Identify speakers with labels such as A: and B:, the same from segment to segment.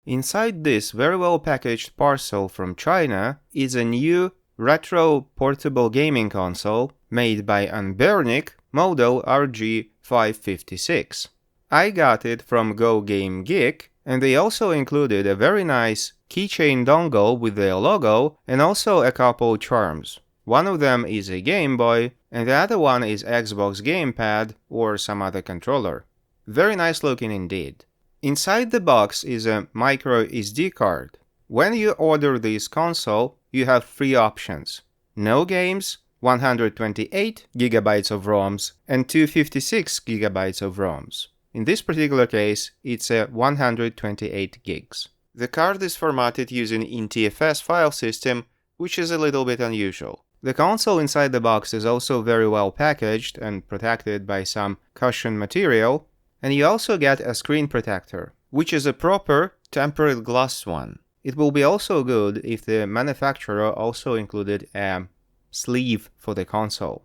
A: Inside this very well packaged parcel from China is a new retro portable gaming console made by Anbernic model RG556. I got it from Go Game Geek, and they also included a very nice keychain dongle with their logo and also a couple charms. One of them is a Game Boy, and the other one is Xbox gamepad or some other controller. Very nice looking indeed. Inside the box is a micro SD card. When you order this console, you have three options: no games, 128 GB of ROMs, and 256 GB of ROMs. In this particular case, it's a 128 gigs. The card is formatted using NTFS file system, which is a little bit unusual. The console inside the box is also very well packaged and protected by some cushion material, and you also get a screen protector, which is a proper tempered glass one. It will be also good if the manufacturer also included a sleeve for the console.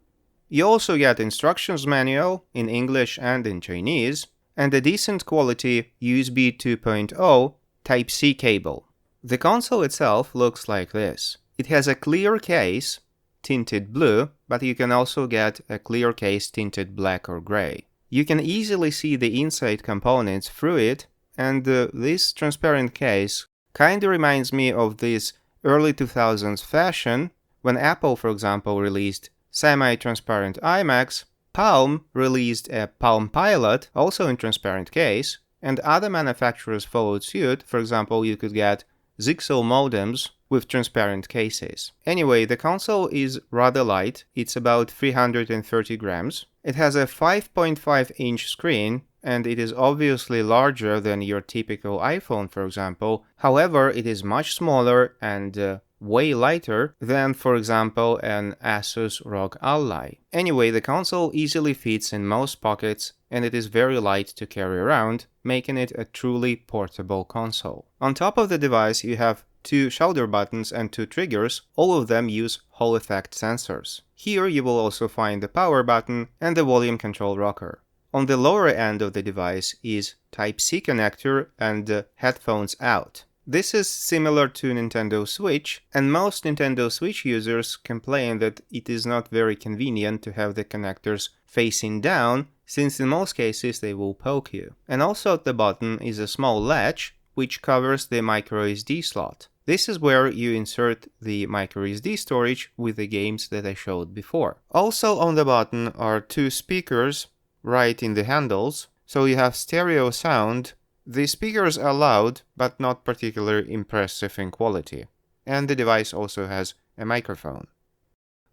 A: You also get instructions manual in English and in Chinese, and a decent quality USB 2.0 Type-C cable. The console itself looks like this. It has a clear case, tinted blue, but you can also get a clear case tinted black or gray. You can easily see the inside components through it, and this transparent case kinda reminds me of this early 2000s fashion when Apple, for example, released semi-transparent iMacs. Palm released a Palm Pilot, also in transparent case, and other manufacturers followed suit. For example, you could get Zixel modems with transparent cases. Anyway, the console is rather light. It's about 330 grams. It has a 5.5-inch screen, and it is obviously larger than your typical iPhone, for example. However, it is much smaller and way lighter than, for example, an Asus ROG Ally. Anyway, the console easily fits in most pockets, and it is very light to carry around, making it a truly portable console. On top of the device, you have two shoulder buttons and two triggers. All of them use Hall effect sensors. Here you will also find the power button and the volume control rocker. On the lower end of the device is Type-C connector and headphones out. This is similar to Nintendo Switch, and most Nintendo Switch users complain that it is not very convenient to have the connectors facing down, since in most cases they will poke you. And also at the bottom is a small latch which covers the microSD slot. This is where you insert the microSD storage with the games that I showed before. Also on the bottom are two speakers right in the handles, so you have stereo sound. The speakers are loud, but not particularly impressive in quality. And the device also has a microphone.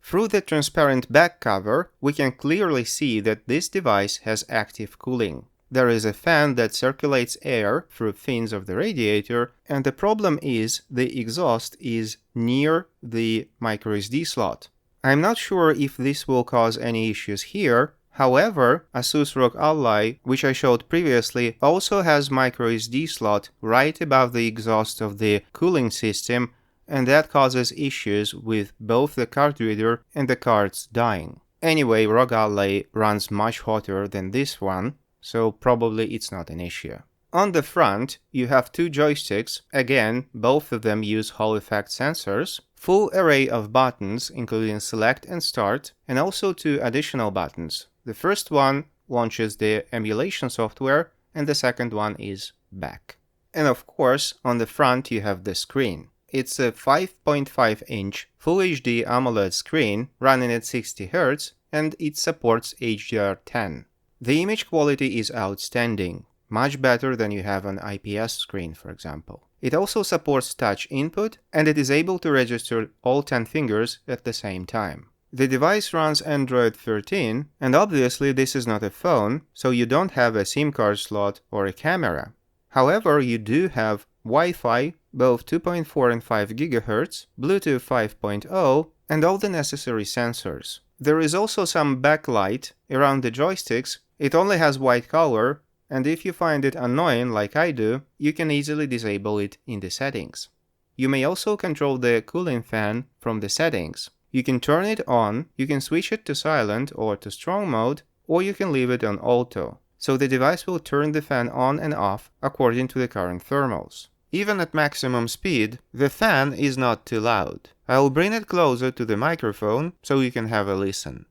A: Through the transparent back cover, we can clearly see that this device has active cooling. There is a fan that circulates air through fins of the radiator, and the problem is the exhaust is near the microSD slot. I'm not sure if this will cause any issues here. However, Asus ROG Ally, which I showed previously, also has microSD slot right above the exhaust of the cooling system, and that causes issues with both the card reader and the cards dying. Anyway, ROG Ally runs much hotter than this one, so probably it's not an issue. On the front, you have two joysticks. Again, both of them use Hall effect sensors, full array of buttons including select and start, and also two additional buttons. The first one launches the emulation software, and the second one is back. And of course, on the front you have the screen. It's a 5.5-inch Full HD AMOLED screen running at 60 Hz, and it supports HDR10. The image quality is outstanding, much better than you have on IPS screen, for example. It also supports touch input, and it is able to register all 10 fingers at the same time. The device runs Android 13, and obviously this is not a phone, so you don't have a SIM card slot or a camera. However, you do have Wi-Fi, both 2.4 and 5 GHz, Bluetooth 5.0, and all the necessary sensors. There is also some backlight around the joysticks. It only has white color, and if you find it annoying like I do, you can easily disable it in the settings. You may also control the cooling fan from the settings. You can turn it on, you can switch it to silent or to strong mode, or you can leave it on auto. So the device will turn the fan on and off according to the current thermals. Even at maximum speed, the fan is not too loud. I'll bring it closer to the microphone so you can have a listen.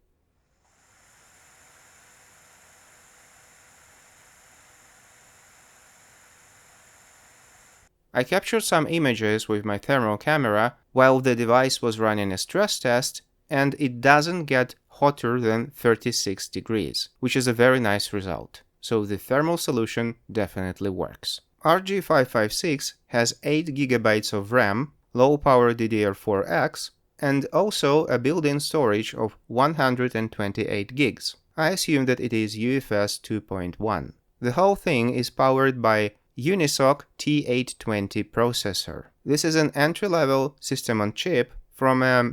A: I captured some images with my thermal camera while the device was running a stress test, and it doesn't get hotter than 36 degrees, which is a very nice result. So the thermal solution definitely works. RG556 has 8 GB of RAM, low-power DDR4X, and also a built-in storage of 128 gigs. I assume that it is UFS 2.1. The whole thing is powered by Unisoc T820 processor. This is an entry-level system-on-chip from a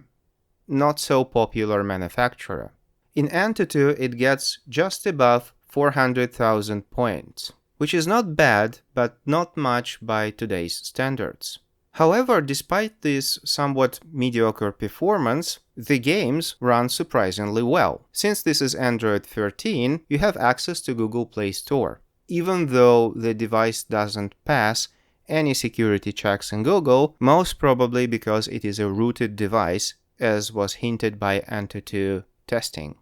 A: not-so-popular manufacturer. In Antutu, it gets just above 400,000 points, which is not bad, but not much by today's standards. However, despite this somewhat mediocre performance, the games run surprisingly well. Since this is Android 13, you have access to Google Play Store. Even though the device doesn't pass any security checks in Google, most probably because it is a rooted device, as was hinted by Antutu testing.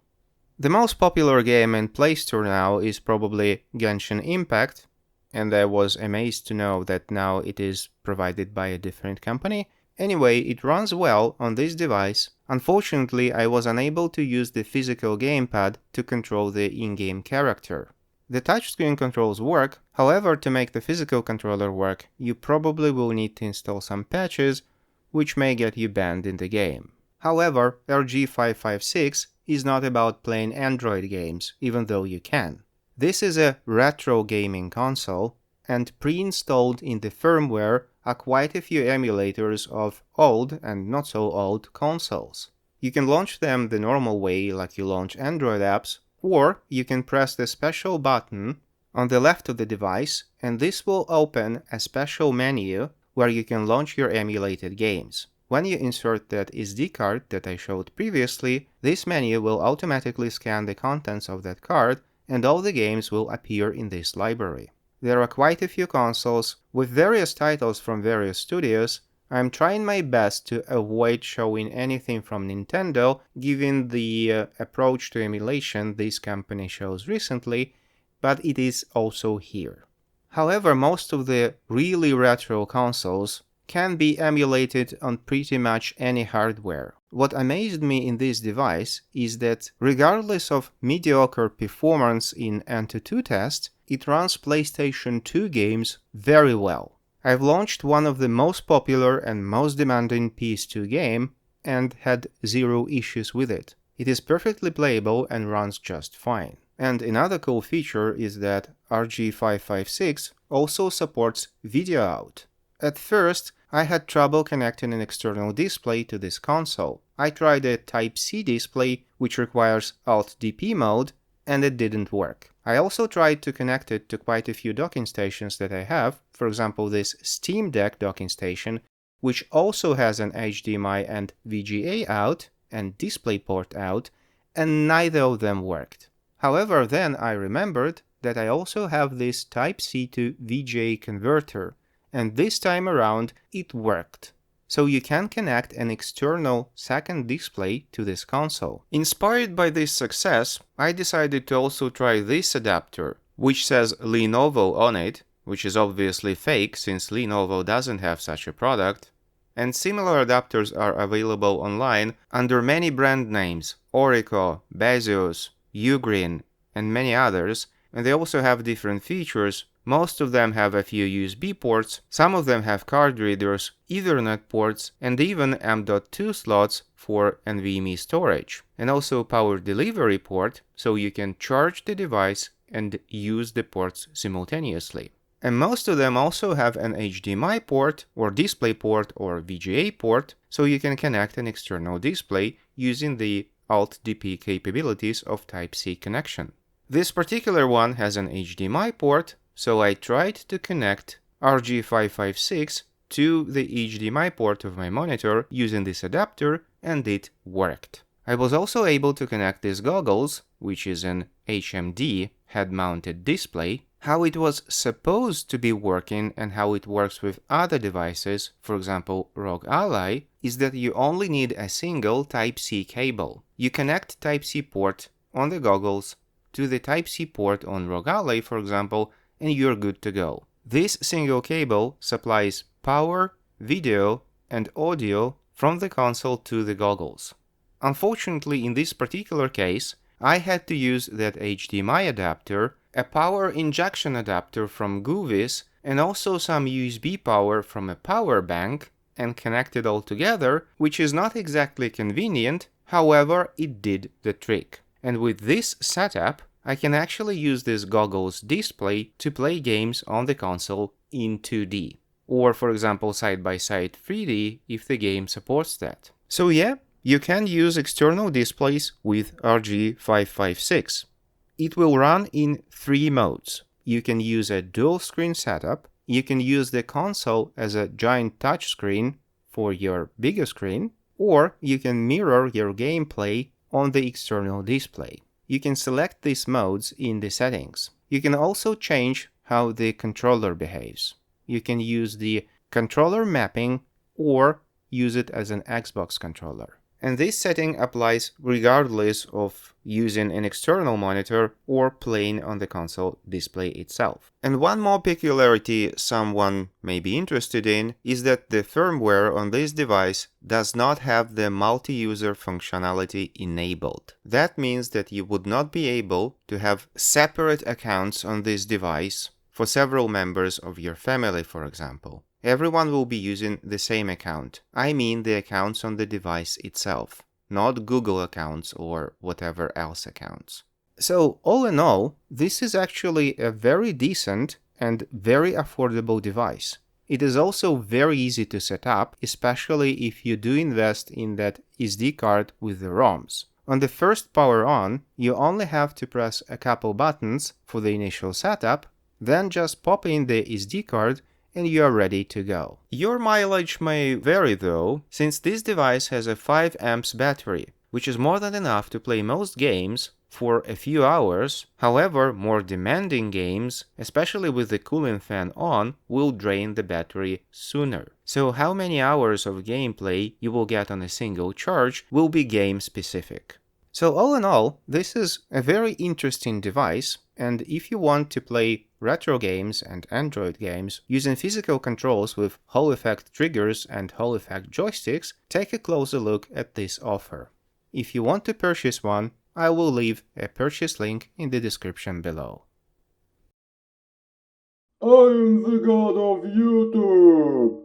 A: The most popular game in Play Store now is probably Genshin Impact, and I was amazed to know that now it is provided by a different company. Anyway, it runs well on this device. Unfortunately, I was unable to use the physical gamepad to control the in-game character. The touchscreen controls work, however, to make the physical controller work, you probably will need to install some patches, which may get you banned in the game. However, RG556 is not about playing Android games, even though you can. This is a retro gaming console, and pre-installed in the firmware are quite a few emulators of old and not so old consoles. You can launch them the normal way, like you launch Android apps, or you can press the special button on the left of the device, and this will open a special menu where you can launch your emulated games. When you insert that SD card that I showed previously, this menu will automatically scan the contents of that card, and all the games will appear in this library. There are quite a few consoles with various titles from various studios. I'm trying my best to avoid showing anything from Nintendo, given the approach to emulation this company shows recently, but it is also here. However, most of the really retro consoles can be emulated on pretty much any hardware. What amazed me in this device is that regardless of mediocre performance in Antutu test, it runs PlayStation 2 games very well. I've launched one of the most popular and most demanding PS2 game and had zero issues with it. It is perfectly playable and runs just fine. And another cool feature is that RG556 also supports video out. At first, I had trouble connecting an external display to this console. I tried a Type-C display, which requires Alt-DP mode, and it didn't work. I also tried to connect it to quite a few docking stations that I have, for example this Steam Deck docking station, which also has an HDMI and VGA out and DisplayPort out, and neither of them worked. However, then I remembered that I also have this Type-C to VGA converter, and this time around it worked. So you can connect an external second display to this console. Inspired by this success, I decided to also try this adapter, which says Lenovo on it, which is obviously fake since Lenovo doesn't have such a product, and similar adapters are available online under many brand names, Orico, Bezius, Ugreen, and many others, and they also have different features. Most of them have a few USB ports, some of them have card readers, Ethernet ports, and even M.2 slots for NVMe storage, and also power delivery port, so you can charge the device and use the ports simultaneously. And most of them also have an HDMI port, or DisplayPort, or VGA port, so you can connect an external display using the Alt-DP capabilities of Type-C connection. This particular one has an HDMI port, so I tried to connect RG556 to the HDMI port of my monitor using this adapter, and it worked. I was also able to connect these goggles, which is an HMD head-mounted display. How it was supposed to be working and how it works with other devices, for example ROG Ally, is that you only need a single Type-C cable. You connect Type-C port on the goggles to the Type-C port on ROG Ally, for example, and you're good to go. This single cable supplies power, video, and audio from the console to the goggles. Unfortunately, in this particular case, I had to use that HDMI adapter, a power injection adapter from Goovis, and also some USB power from a power bank, and connect it all together, which is not exactly convenient, however, it did the trick. And with this setup, I can actually use this goggles display to play games on the console in 2D. Or, for example, side-by-side 3D if the game supports that. So yeah, you can use external displays with RG556. It will run in 3 modes. You can use a dual screen setup, you can use the console as a giant touchscreen for your bigger screen, or you can mirror your gameplay on the external display. You can select these modes in the settings. You can also change how the controller behaves. You can use the controller mapping or use it as an Xbox controller. And this setting applies regardless of using an external monitor or playing on the console display itself. And one more peculiarity someone may be interested in is that the firmware on this device does not have the multi-user functionality enabled. That means that you would not be able to have separate accounts on this device for several members of your family, for example. Everyone will be using the same account. I mean the accounts on the device itself, not Google accounts or whatever else accounts. So all in all, this is actually a very decent and very affordable device. It is also very easy to set up, especially if you do invest in that SD card with the ROMs. On the first power on, you only have to press a couple buttons for the initial setup, then just pop in the SD card and you are ready to go. Your mileage may vary though, since this device has a 5 amps battery, which is more than enough to play most games for a few hours. However, more demanding games, especially with the cooling fan on, will drain the battery sooner. So how many hours of gameplay you will get on a single charge will be game specific. So all in all, this is a very interesting device, and if you want to play retro games and Android games using physical controls with Hall effect triggers and Hall effect joysticks, take a closer look at this offer. If you want to purchase one, I will leave a purchase link in the description below.
B: I'm the god of YouTube!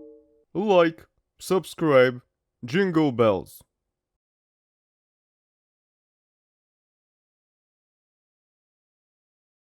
C: Like, subscribe, jingle bells.